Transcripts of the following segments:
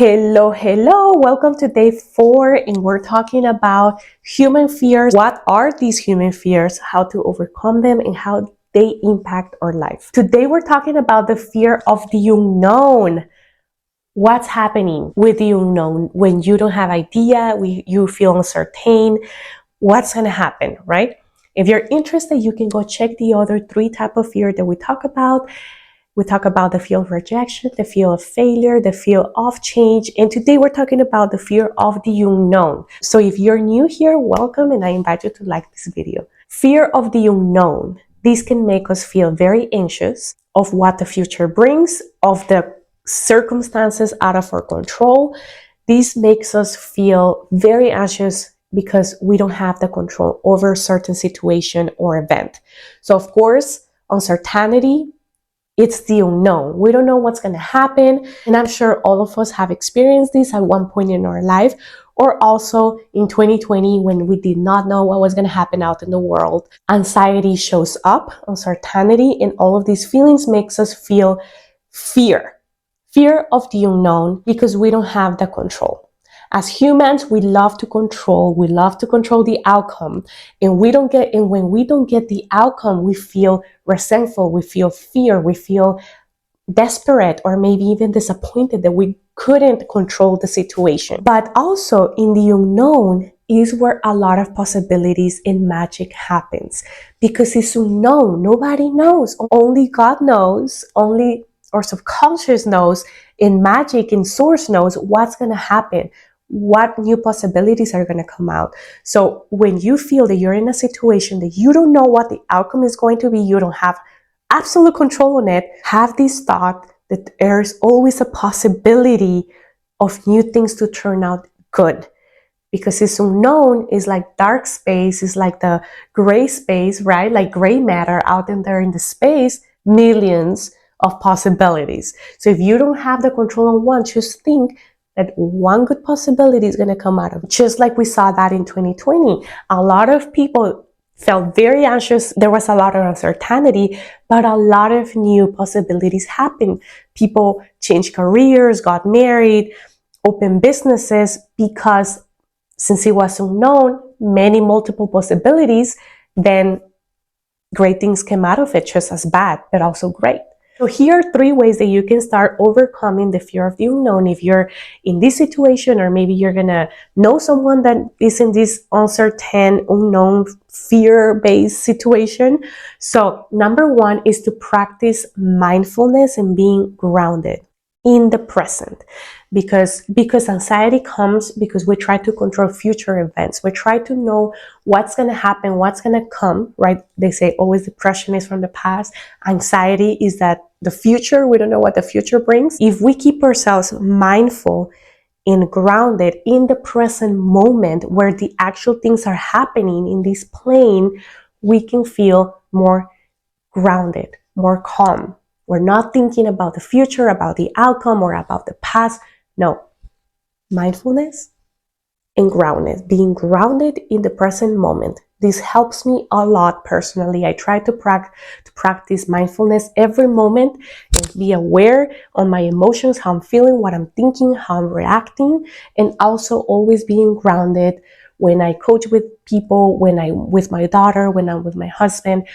Hello, welcome to day 4, and we're talking about human fears. What are these human fears, how to overcome them, and how they impact our life. Today we're talking about the fear of the unknown. What's happening with the unknown when you don't have idea, you feel uncertain, what's going to happen, right? If you're interested, you can go check the other 3 types of fear that we talk about. We talk about the fear of rejection, the fear of failure, the fear of change, and today we're talking about the fear of the unknown. So if you're new here, welcome, and I invite you to like this video. Fear of the unknown. This can make us feel very anxious of what the future brings, of the circumstances out of our control. This makes us feel very anxious because we don't have the control over a certain situation or event. So of course, uncertainty, it's the unknown. We don't know what's going to happen. And I'm sure all of us have experienced this at one point in our life, or also in 2020 when we did not know what was going to happen out in the world. Anxiety shows up, uncertainty, and all of these feelings makes us feel fear of the unknown because we don't have the control. As humans, we love to control the outcome, and when we don't get the outcome, we feel resentful, we feel fear, we feel desperate, or maybe even disappointed that we couldn't control the situation. But also in the unknown is where a lot of possibilities and magic happens, because it's unknown. Nobody knows. Only God knows, only our subconscious knows, and magic and source knows what's going to happen, what new possibilities are going to come out. So when you feel that you're in a situation that you don't know what the outcome is going to be, you don't have absolute control on it, have this thought that there's always a possibility of new things to turn out good. Because it's unknown, is like dark space, is like the gray space, right? Like gray matter out in there in the space, millions of possibilities. So if you don't have the control on one, just think that one good possibility is going to come out of it. Just like we saw that in 2020. A lot of people felt very anxious. There was a lot of uncertainty, but a lot of new possibilities happened. People changed careers, got married, opened businesses, because since it was unknown, multiple possibilities, then great things came out of it, just as bad, but also great. So here are 3 ways that you can start overcoming the fear of the unknown if you're in this situation, or maybe you're gonna know someone that is in this uncertain, unknown, fear-based situation. So number 1 is to practice mindfulness and being grounded in the present, because anxiety comes because we try to control future events. We try to know what's going to happen, what's going to come, right? They say always depression is from the past. Anxiety is that the future, we don't know what the future brings. If we keep ourselves mindful and grounded in the present moment where the actual things are happening in this plane, we can feel more grounded, more calm. We're not thinking about the future, about the outcome, or about the past. No. Mindfulness and groundedness, being grounded in the present moment. This helps me a lot personally. I try to practice mindfulness every moment and be aware on my emotions, how I'm feeling, what I'm thinking, how I'm reacting, and also always being grounded when I coach with people, when I'm with my daughter, when I'm with my husband,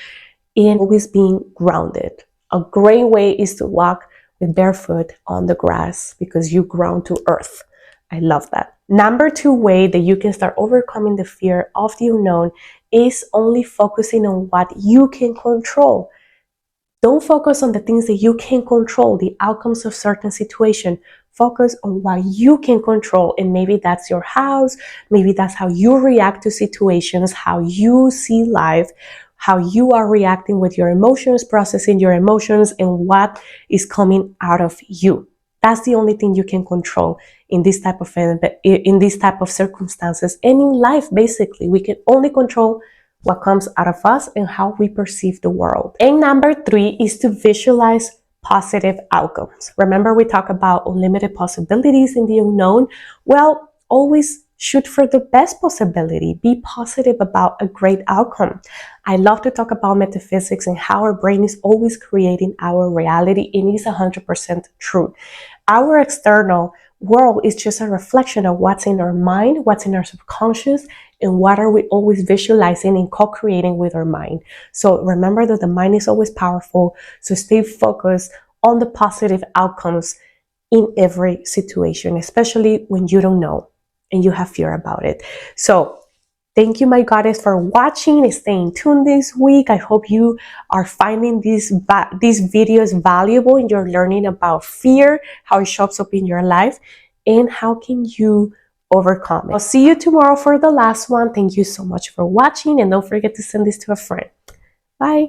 and always being grounded. A great way is to walk with barefoot on the grass because you ground to earth. I love that. Number 2 way that you can start overcoming the fear of the unknown is only focusing on what you can control. Don't focus on the things that you can control, the outcomes of certain situation. Focus on what you can control, and maybe that's your house, maybe that's how you react to situations, how you see life, how you are reacting with your emotions, processing your emotions, and what is coming out of you. That's the only thing you can control in this type of circumstances, and in life. Basically, we can only control what comes out of us and how we perceive the world. And number 3 is to visualize positive outcomes. Remember, we talk about unlimited possibilities in the unknown. Well, always shoot for the best possibility. Be positive about a great outcome. I love to talk about metaphysics and how our brain is always creating our reality, and it's 100% true. Our external, world is just a reflection of what's in our mind, what's in our subconscious, and what are we always visualizing and co-creating with our mind. So remember that the mind is always powerful. So stay focused on the positive outcomes in every situation, especially when you don't know and you have fear about it. So thank you, my goddess, for watching and staying tuned this week. I hope you are finding these videos valuable and you're learning about fear, how it shows up in your life, and how can you overcome it. I'll see you tomorrow for the last one. Thank you so much for watching, and don't forget to send this to a friend. Bye.